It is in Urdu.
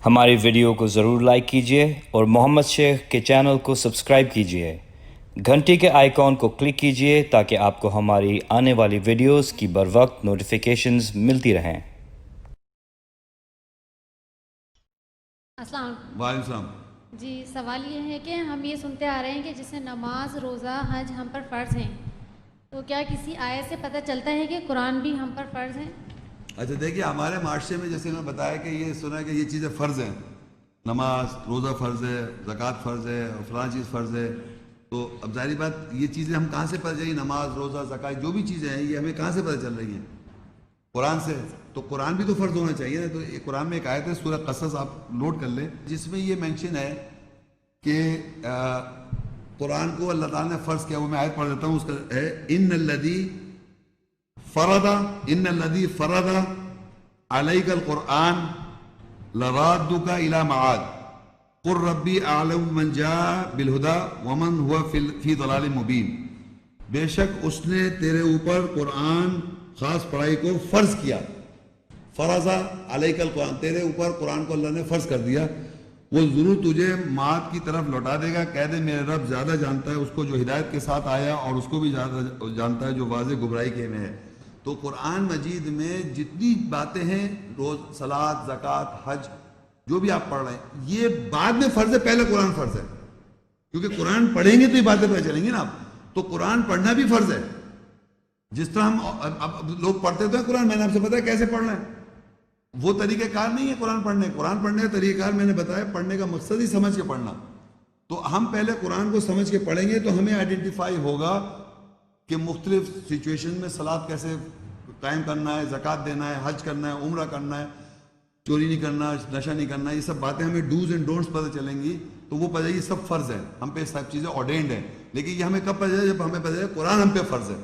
ہماری ویڈیو کو ضرور لائک کیجیے اور محمد شیخ کے چینل کو سبسکرائب کیجیے۔ گھنٹی کے آئیکن کو کلک کیجیے تاکہ آپ کو ہماری آنے والی ویڈیوز کی بروقت نوٹیفیکیشنز ملتی رہیں۔ السلام علیکم۔ وعلیکم السلام۔ جی سوال یہ ہے کہ ہم یہ سنتے آ رہے ہیں کہ جیسے نماز، روزہ، حج ہم پر فرض ہیں، تو کیا کسی آیت سے پتہ چلتا ہے کہ قرآن بھی ہم پر فرض ہیں؟ اچھا دیکھیے، ہمارے معاشرے میں جیسے انہوں نے بتایا کہ یہ سنا ہے کہ یہ چیزیں فرض ہیں، نماز، روزہ فرض ہے، زکوٰۃ فرض ہے اور فلاں چیز فرض ہے، تو اب ظاہری بات یہ چیزیں ہم کہاں سے پتہ چلیں؟ نماز، روزہ، زکوٰۃ جو بھی چیزیں ہیں یہ ہمیں کہاں سے پتہ چل رہی ہیں؟ قرآن سے۔ تو قرآن بھی تو فرض ہونا چاہیے نا۔ تو یہ قرآن میں ایک آیت ہے، سورہ قصص آپ نوٹ کر لیں، جس میں یہ مینشن ہے کہ قرآن کو اللہ تعالیٰ نے فرض کیا۔ وہ میں آیت پڑھ دیتا ہوں، اس کا ہے ان الذی فرض علیک القرآن لرادک الی معاد قل ربی اعلم من جاء بالہدی ومن هو فی ضلال مبین۔ بے شک اس نے تیرے اوپر قرآن خاص پڑھائی کو فرض کیا۔ فرض علیک القرآن، تیرے اوپر قرآن کو اللہ نے فرض کر دیا، وہ ضرور تجھے معاد کی طرف لوٹا دے گا۔ کہہ دے میرے رب زیادہ جانتا ہے اس کو جو ہدایت کے ساتھ آیا، اور اس کو بھی زیادہ جانتا ہے جو واضح گمراہی کے میں ہے۔ تو قرآن مجید میں جتنی باتیں ہیں، روز، صلاۃ، زکوٰۃ، حج، جو بھی آپ پڑھ رہے ہیں، یہ بعد میں فرض ہے، پہلے قرآن فرض ہے، کیونکہ قرآن پڑھیں گے تو یہ باتیں پتہ چلیں گی نا آپ۔ تو قرآن پڑھنا بھی فرض ہے، جس طرح ہم اب لوگ پڑھتے تو ہیں قرآن، میں نے آپ سے بتایا کیسے پڑھنا ہے۔ وہ طریقہ کار نہیں ہے قرآن پڑھنے کا طریقہ کار میں نے بتایا، پڑھنے کا مقصد ہی سمجھ کے پڑھنا۔ تو ہم پہلے قرآن کو سمجھ کے پڑھیں گے تو ہمیں آئیڈینٹیفائی ہوگا کہ مختلف سچویشن میں صلاۃ کیسے قائم کرنا ہے، زکوٰۃ دینا ہے، حج کرنا ہے، عمرہ کرنا ہے، چوری نہیں کرنا، نشہ نہیں کرنا، یہ سب باتیں ہمیں ڈوز اینڈ ڈونٹس پتہ چلیں گی، تو وہ پتہ یہ سب فرض ہے، ہم پہ سب چیزیں آرڈینڈ ہیں۔ لیکن یہ ہمیں کب پتہ چلے؟ جب ہمیں پتہ چلے قرآن ہم پہ فرض ہے۔